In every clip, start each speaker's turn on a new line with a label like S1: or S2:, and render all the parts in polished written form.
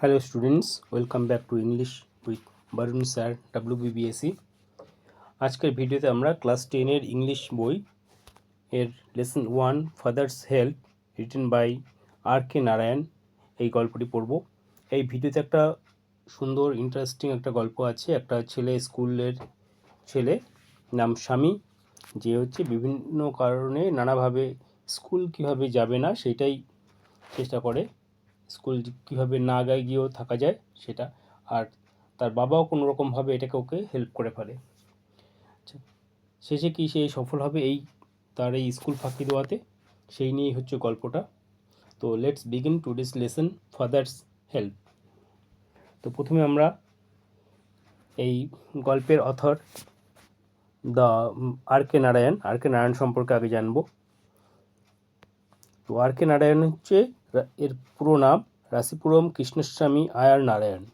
S1: Hello students, welcome back to English with Barun Sir WBBSE। আজকের ভিডিওতে আমরা class 10 এর ইংলিশ বই এর lesson 1 father's help written by আর.কে. নারায়ণ এই গল্পটি পড়ব। এই ভিডিওতে একটা সুন্দর ইন্টারেস্টিং একটা গল্প আছে। একটা স্কুলের ছেলে নাম স্বামী, যে হচ্ছে বিভিন্ন কারণে নানাভাবে স্কুল কিভাবে যাবে না সেটাই চেষ্টা করে, স্কুল কীভাবে না গায়ে গিয়েও থাকা যায় সেটা, আর তার বাবাও কোনো রকমভাবে এটাকে ওকে হেল্প করে ফেলে। শেষে কি সে সফল হবে তার এই স্কুল ফাঁকি দেওয়াতে, সেই নিয়েই হচ্ছে গল্পটা। তো let's begin today's lesson father's help. তো প্রথমে আমরা এই গল্পের অথর আর.কে. নারায়ণ সম্পর্কে আগে জানবো। তো আর.কে. নারায়ণ হচ্ছে এর পুরো নাম রাসিপুরম কৃষ্ণস্বামী আয়ার নারায়ণ।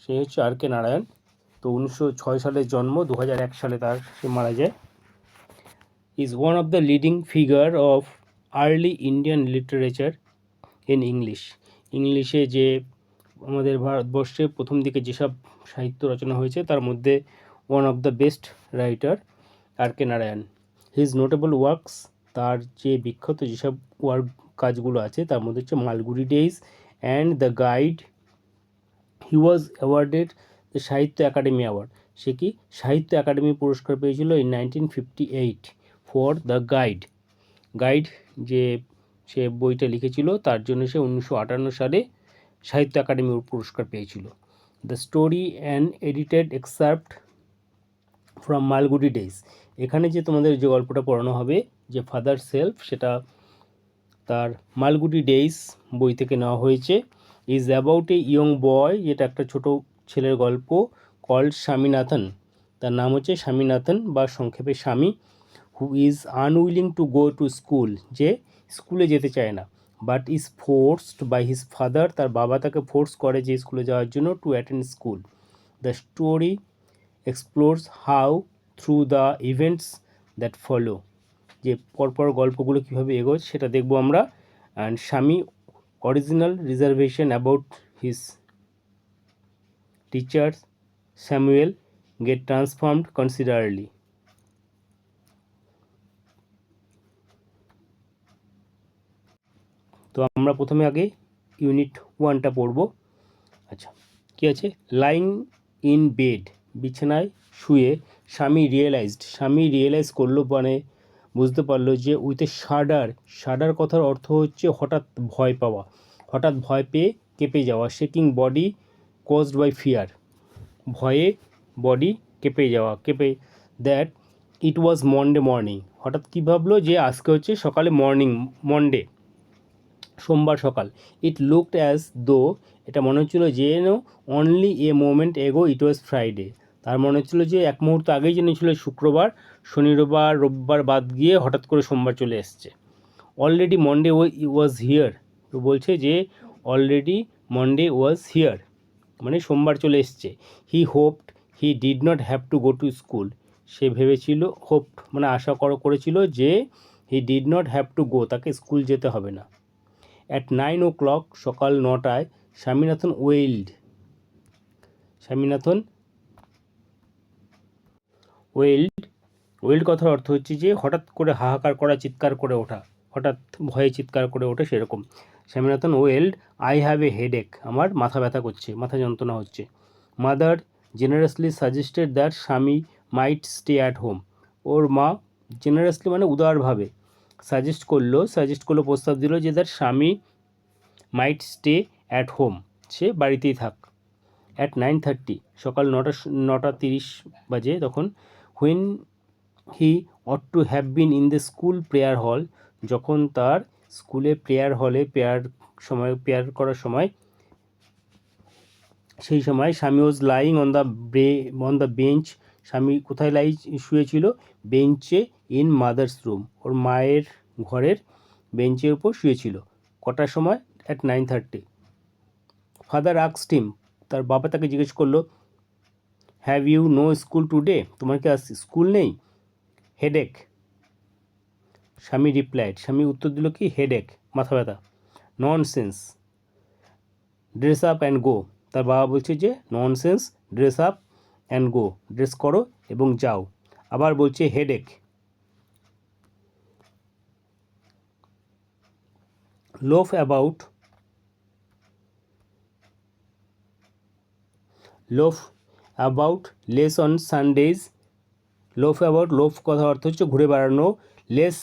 S1: সে হচ্ছে আর.কে. নারায়ণ। তো 1906 সালে জন্ম, 2001 সালে সে মারা যায়। Is one of the leading figure of early Indian literature in ইংলিশে যে আমাদের ভারতবর্ষে প্রথম দিকে যেসব সাহিত্য রচনা হয়েছে তার মধ্যে one of the best writer R K. Narayan. His notable works, তার যে বিখ্যাত যেসব কাজগুলো আছে তার মধ্যে হচ্ছে Malgudi days and the guide. He was awarded the সাহিত্য একাডেমি অ্যাওয়ার্ড। সে কি সাহিত্য একাডেমি পুরস্কার পেয়েছিল ইন 1958 ফর দ্য গাইড যে সে বইটা লিখেছিল তার জন্য সে 1958 সালে সাহিত্য একাডেমি পুরস্কার পেয়েছিল। The story and edited excerpt from Malgudi Days, এখানে যে তোমাদের যে গল্পটা পড়ানো হবে যে ফাদার্স হেল্প, সেটা তার মালগুড়ি ডেইজ বই থেকে নেওয়া হয়েছে। ইজ অ্যাবাউট এ ইয়ং বয়, যেটা একটা ছোট ছেলের গল্প, কল্ড স্বামীনাথন, তার নাম হচ্ছে স্বামীনাথন বা সংক্ষেপে Swami, who is unwilling to go to school, যে স্কুলে যেতে চায় না, but is forced by his father, তার বাবা তাকে ফোর্স করে যে স্কুলে যাওয়ার জন্য, to attend school. The story explores how through the events that follow, যে পরপর গল্পগুলো কীভাবে এগোয় সেটা দেখবো আমরা। And Swami original reservation about his teacher Samuel get transformed considerably. তো আমরা প্রথমে আগে ইউনিট 1টা পড়ব। আচ্ছা, কী আছে? লাইং ইন বেড, বিছানায় শুয়ে স্বামী রিয়েলাইজ করলো, মানে বুঝতে পারলো যে উইথ এ শাডার কথার অর্থ হচ্ছে হঠাৎ ভয় পেয়ে কেঁপে যাওয়া, shaking body caused by fear, ভয়ে body that it was Monday morning, হঠাৎ কী ভাবলো যে আজকে হচ্ছে সকালে মন্ডে, সোমবার সকাল। ইট লুকড অ্যাজ দো, এটা মনে হচ্ছিলো যেন অনলি এ মোমেন্ট এগো ইট ওয়াজ ফ্রাইডে, তার মনে হচ্ছিলো যে এক মুহূর্ত আগেই যেন ছিল শুক্রবার, রবিবার বাদ গিয়ে হঠাৎ করে সোমবার চলে এসছে। অলরেডি মন্ডে ওয়াজ হিয়ার, তো বলছে যে অলরেডি মন্ডে ওয়াজ হিয়ার মানে সোমবার চলে এসছে। He hoped he did not have to go to school, সে ভেবেছিল, হোপড মানে আশা করেছিল যে he did not have to go, তাকে স্কুল যেতে হবে না। অ্যাট 9 o'clock, সকাল 9টায়, স্বামীনাথন ওয়েল্ড কথার অর্থ হচ্ছে যে হঠাৎ করে হাহাকার করা, চিৎকার করে ওঠা, হঠাৎ ভয়ে চিৎকার করে ওঠে সেরকম। Swaminathan wailed, I have a headache, আমার মাথা ব্যথা করছে, মাথা যন্ত্রণা হচ্ছে। মাদার জেনারাসলি সাজেস্টেড দ্যাট স্বামী মাইট স্টে অ্যাট হোম, ওর মা জেনারাসলি মানে উদারভাবে সাজেস্ট করলো, প্রস্তাব দিল যে তার Swami might stay at home, সে বাড়িতেই থাক। অ্যাট 9:30, সকাল 9:30 বাজে তখন। When he ought to have been in the school prayer hall, যখন তার স্কুলে প্রেয়ার হলে প্রেয়ার করার সময়, সেই সময় স্বামী ওয়াজ লাইং অন দ্য বেঞ্চ, স্বামী কোথায় শুয়েছিল? বেঞ্চে ইন মাদার্স রুম, ওর মায়ের ঘরের বেঞ্চের উপর শুয়েছিল। কটার সময়? অ্যাট 9:30। ফাদার আস্কড হিম, তার বাবা তাকে জিজ্ঞেস করলো, have you no school today, তোমার কি আজ স্কুল নেই? হেডেক, স্বামী উত্তর দিল কি? হেডেক, মাথা ব্যথা। Nonsense, dress up and go. তার বাবা বলছে যে nonsense, dress up and go, dress করো এবং যাও। আবার বলছে headache, loaf about, loaf about less on Sundays. Loaf about, loaf কথা অর্থ হচ্ছে ঘুরে বেড়ানো, less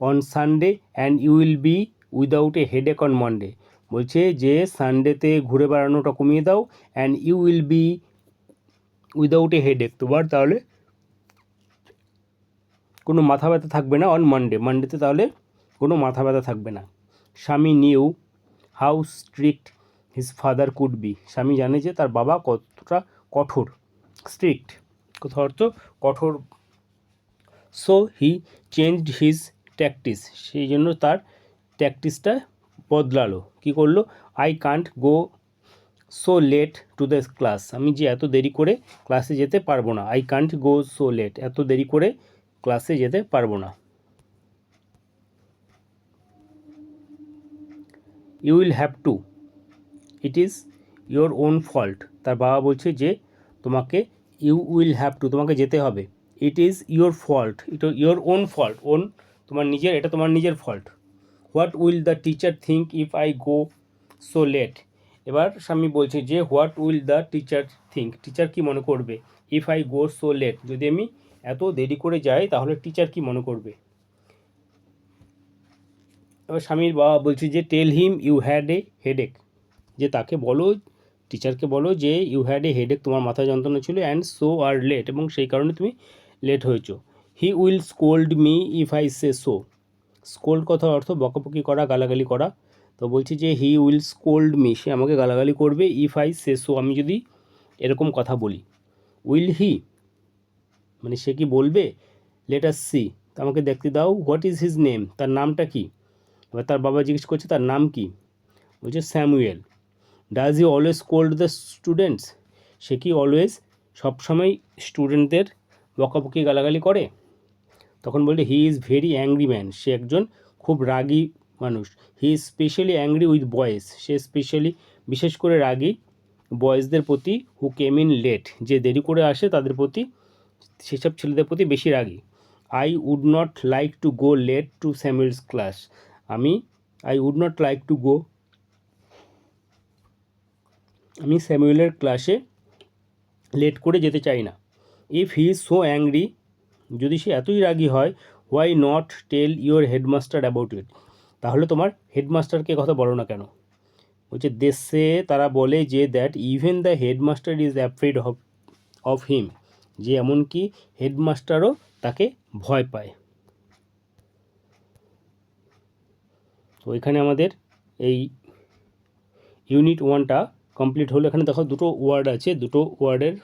S1: on Sunday and you will be without a headache on Monday. বলছে যে সানডেতে ঘুরে বেড়ানোটা কমিয়ে দাও, and you will be without a headache, তোমার তাহলে কোনো মাথা ব্যথা থাকবে না অন মানডে, মানডেতে তাহলে কোনো মাথা ব্যথা থাকবে না। স্বামী new how strict his father could be. স্বামী জানে যে তার বাবা কতটা কঠোর, স্ট্রিক্ট কথা অর্থ কঠোর। So he changed his tactics, সেই জন্য তার ট্যাকটিসটা বদলালো। কী করলো? I can't go so late to the class. আমি যে এত দেরি করে ক্লাসে যেতে পারবো না। I can't go so late, এত দেরি করে ক্লাসে যেতে পারবো না। You will have to, it is your own fault. তার বাবা বলছে যে তোমাকে, ইউ উইল হ্যাভ টু, তোমাকে যেতে হবে। ইট ইজ ইয়োর ফল্ট, এটা ইয়োর ওন ফল্ট, ওন তোমার নিজের, এটা তোমার নিজের fault. What will the teacher think if I go so late. এবার স্বামী বলছে যে what will the teacher think, teacher কী মনে করবে, if I go so late, যদি আমি এত দেরি করে যাই তাহলে টিচার কী মনে করবে। এবার স্বামীর বাবা বলছে যে tell him you had a headache, যে তাকে বলো, টিচারকে বলো যে ইউ হ্যাড এ হেডেক, তোমার মাথা যন্ত্রণা ছিল, অ্যান্ড সো আর লেট, এবং সেই কারণে তুমি লেট হয়েছো। He will scold me if I say so. Scold কথার অর্থ বকাবকি করা, গালাগালি করা। তো বলছি যে হি উইল স্কোল্ড মি, সে আমাকে গালাগালি করবে, ইফ আই সে সো, আমি যদি এরকম কথা বলি। উইল হি মানে সে কি বলবে, লেট আস সি, তো আমাকে দেখতে দাও। হোয়াট ইজ হিজ নেম, তার নামটা কি। এবার তার বাবা জিজ্ঞেস করছে তার নাম কি, বলছে Samuel. Does he always scold the students, সে কি অলওয়েজ সবসময় স্টুডেন্টদের বকাবকি গালাগালি করে। তখন বললে he is very angry man, সে একজন খুব রাগী মানুষ। He is specially angry with boys, সে স্পেশালি বিশেষ করে রাগী বয়েজদের প্রতি, হু কেম ইন লেট, যে দেরি করে আসে তাদের প্রতি, সেসব ছেলেদের প্রতি বেশি রাগী। I would not like to go late to Samuel's class, I would not like to go, আমি স্যামুয়েলের ক্লাসে লেট করে যেতে চাই না। If he is so angry, যদি সে এতই রাগী হয়, why not tell your headmaster about it, তাহলে তোমার হেডমাস্টারকে কথা বলো না কেন। বলছে দেশে তারা বলে যে that even the headmaster is afraid of হিম, যে এমনকি হেডমাস্টারও তাকে ভয় পায়। তো এখানে আমাদের এই ইউনিট 1টা কমপ্লিট হলো। এখানে দেখো দুটো ওয়ার্ড আছে, দুটো ওয়ার্ডের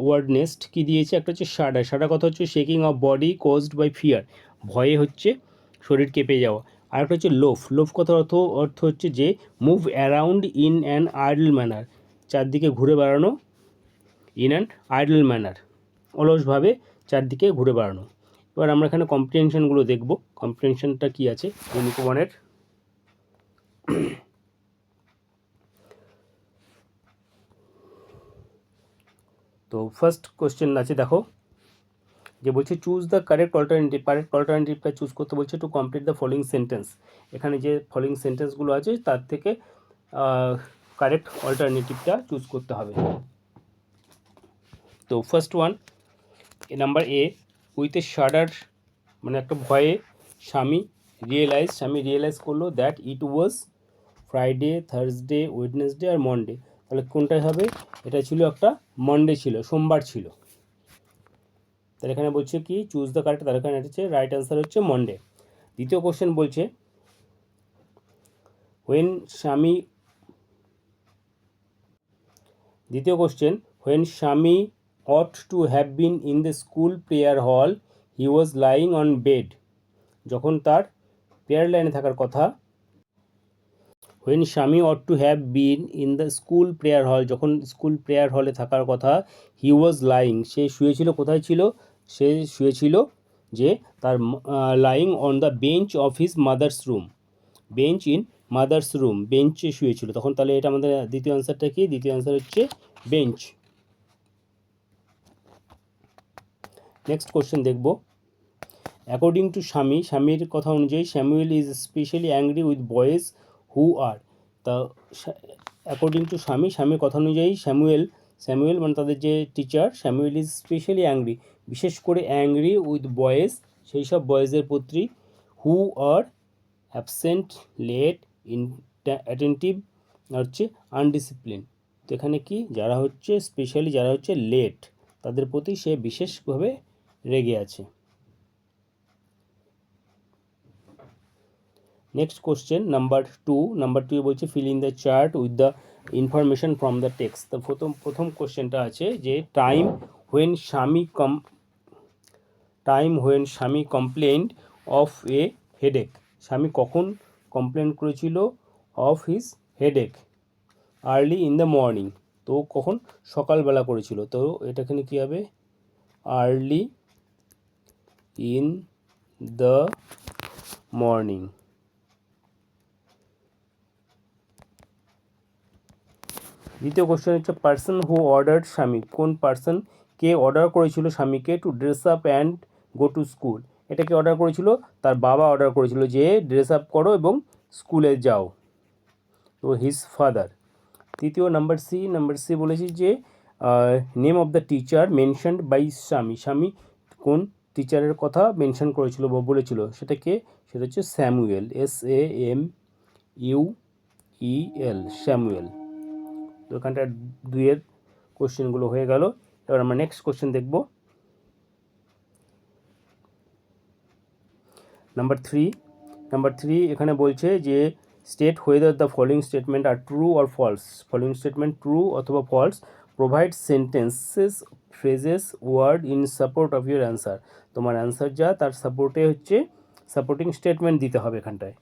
S1: ওয়ার্ড নেস্ট কী দিয়েছে, একটা হচ্ছে শাডা, শাডা কথা হচ্ছে shaking of body caused by fear, ভয়ে হচ্ছে শরীর কেঁপে যাওয়া। আর একটা হচ্ছে লোফ, লোফ কথার অর্থ হচ্ছে যে move around in an idol manner, চারদিকে ঘুরে বেড়ানো, ইন অ্যান আইডল ম্যানার, অলসভাবে চারদিকে ঘুরে বেড়ানো। এবার আমরা এখানে কম্প্রিহেনশনগুলো দেখব, কম্প্রিহেনশনটা কী আছে ইউনিট 1-এর। তো ফার্স্ট কোশ্চেন আছে দেখো, যে বলছে choose the correct alternative, correct অল্টারনেটিভটা চুজ করতে বলছে to complete the following sentence. এখানে যে ফলোইং সেন্টেন্সগুলো আছে তার থেকে কারেক্ট অল্টারনেটিভটা চুজ করতে হবে। তো first one, number A, with a shudder, মানে একটা ভয়ে স্বামী রিয়েলাইজ করলো that it was Friday, Thursday, Wednesday আর মনডে। তাহলে কোনটাই হবে, এটা ছিল একটা মনডে ছিল, সোমবার ছিল। তাহলে এখানে বলছে কি চুজ দ্য কারেক্ট, তাহলে এখানে হচ্ছে রাইট অ্যান্সার হচ্ছে মনডে। দ্বিতীয় কোশ্চেন বলছে when Swami ought to have been in the school prayer hall, he was lying on bed. যখন তার প্রেয়ার লাইনে থাকার কথা, when Swami ought to have been in the school prayer hall, যখন স্কুল প্রেয়ার হলে থাকার কথা, হি ওয়াজ লাইং, সে শুয়েছিল, কোথায় ছিল, সে শুয়েছিল যে তার lying on the bench of his mother's room, bench in mother's room, বেঞ্চে শুয়েছিল। তখন তাহলে এটা আমাদের দ্বিতীয় অ্যান্সারটা কি? দ্বিতীয় অ্যান্সার হচ্ছে বেঞ্চ। নেক্সট কোশ্চেন দেখব। অ্যাকর্ডিং টু স্বামী, স্বামীর কথা অনুযায়ী Samuel is specially angry with boys who are. তা অ্যাকর্ডিং টু স্বামী, স্বামীর কথা অনুযায়ী স্যামুয়েল মানে তাদের যে teacher, Samuel is specially angry, বিশেষ করে অ্যাংরি উইথ বয়েজ, সেই সব বয়েজের প্রতি হু আর অ্যাবসেন্ট, লেট, অ্যাটেন্টিভ হচ্ছে আনডিসিপ্লিন। তো এখানে কি, যারা হচ্ছে স্পেশালি যারা হচ্ছে লেট, তাদের প্রতি সে বিশেষভাবে রেগে আছে। নেক্সট কোশ্চেন নাম্বার টু বলছে fill in the chart with the information from the text. তো প্রথম কোশ্চেনটা আছে যে টাইম হোয়েন স্বামী কমপ্লেইন্ড অফ এ হেডেক। স্বামী কখন কমপ্লেন করেছিল of his headache? Early in the morning. তো কখন? সকালবেলা করেছিল। তো এটা এখানে কী হবে? Early in the morning. দ্বিতীয় কোশ্চেন হচ্ছে পার্সন হু অর্ডার্ড স্বামী, কোন পার্সন কে অর্ডার করেছিল স্বামীকে two dress up and go to school? এটা কে অর্ডার করেছিল? তার বাবা অর্ডার করেছিল যে ড্রেস আপ করো এবং স্কুলে যাও, তো হিজ ফাদার। তৃতীয় নাম্বার সি বলেছি যে name of the teacher mentioned by Swami কোন টিচারের কথা মেনশন করেছিল বা বলেছিল, সেটা হচ্ছে স্যামুয়েল, SAMUEL, স্যামুয়েল। তো এখানটা দুইয়ের কোশ্চেনগুলো হয়ে গেল। এবার আমরা নেক্সট কোশ্চেন দেখব। নাম্বার থ্রি এখানে বলছে যে state whether the following statement are true or false. Following statement true অথবা false, provide sentences, phrases, word in support of your answer. তোমার অ্যান্সার যা তার সাপোর্টে হচ্ছে সাপোর্টিং স্টেটমেন্ট দিতে হবে এখানটায়।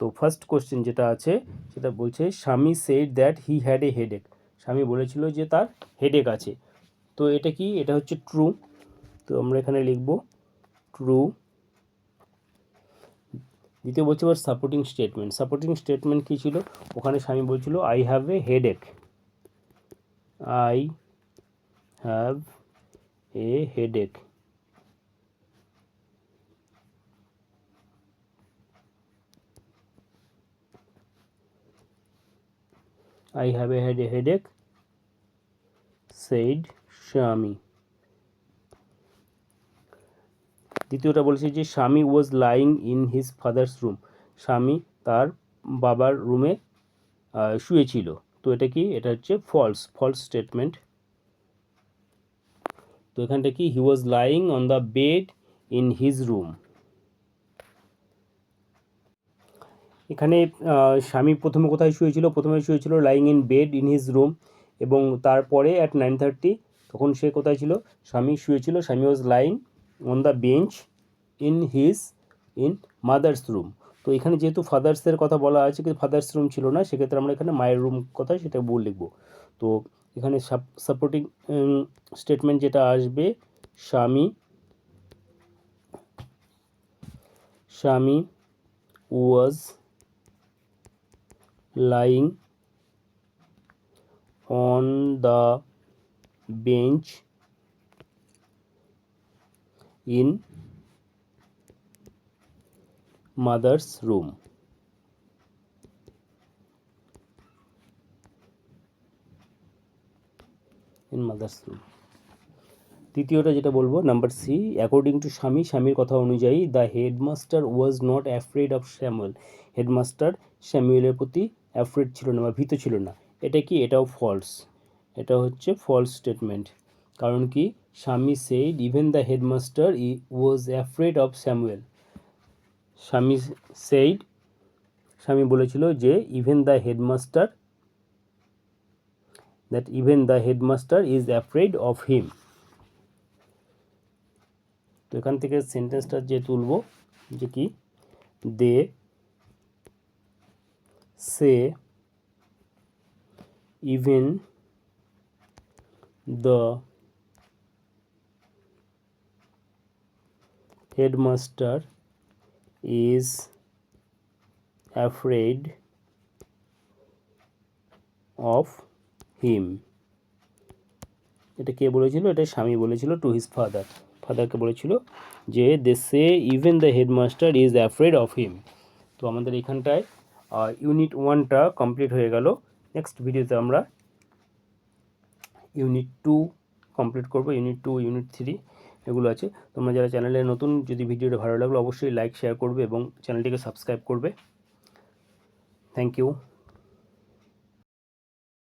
S1: তো ফার্স্ট কোশ্চেন যেটা আছে সেটা বলছে স্বামী said that he had a headache. স্বামী বলেছিল যে তার হেডেক আছে। তো এটা কি? এটা হচ্ছে ট্রু। তো আমরা এখানে লিখব ট্রু। দ্বিতীয় বলছে আবার সাপোর্টিং স্টেটমেন্ট কী ছিল? ওখানে স্বামী বলছিল I have a headache, I have a headache. I have had a headache, said স্বামী। দ্বিতীয়টা বলেছে যে স্বামী was lying in his father's room. স্বামী তার বাবার রুমে শুয়েছিল। তো এটা কি? এটা হচ্ছে ফলস স্টেটমেন্ট। তো এখানটা কি? He was lying on the bed in his room. এখানে স্বামী প্রথমে কোথায় শুয়েছিল? প্রথমে শুয়েছিল lying in bed in his room, এবং তারপরে অ্যাট 9:30 তখন সে কোথায় ছিল? স্বামী শুয়েছিল, স্বামী ওয়াজ lying on the bench in mother's room. তো এখানে যেহেতু ফাদার্সের কথা বলা আছে কিন্তু ফাদার্স রুম ছিল না, সেক্ষেত্রে আমরা এখানে মায়ের রুম কথা সেটা বল লিখব। তো এখানে সাপোর্টিং স্টেটমেন্ট যেটা আসবে, স্বামী ওয়াজ lying on the bench in mother's room. তৃতীয়টা যেটা বলবো নাম্বার সি, অ্যাকর্ডিং টু স্বামীর কথা অনুযায়ী the headmaster was not afraid of Samuel. Headmaster স্যামুয়েলের প্রতি অ্যাফ্রেড ছিল না বা ভীত ছিল না। এটা কি? এটাও ফলস। এটা হচ্ছে ফলস স্টেটমেন্ট। কারণ কি? স্বামী said even the headmaster was afraid of Samuel. স্বামী বলেছিল যে even the headmaster is afraid of him. তো এখান থেকে সেন্টেন্সটা যে তুলব যে কি, they say even the headmaster is afraid of him. এটা কে বলেছিল? এটা স্বামী বলেছিল টু হিজ ফাদারকে বলেছিল যে they say even the headmaster is afraid of him. তো আমাদের এখানটায় ইউনিট 1টা কমপ্লিট হয়ে গেল। নেক্সট ভিডিওতে আমরা ইউনিট 2 কমপ্লিট করব। ইউনিট 2, ইউনিট 3 এগুলো আছে। তোমরা যারা চ্যানেলে নতুন, যদি ভিডিওটা ভালো লাগলো অবশ্যই লাইক শেয়ার করবে এবং চ্যানেলটিকে সাবস্ক্রাইব করবে। Thank you.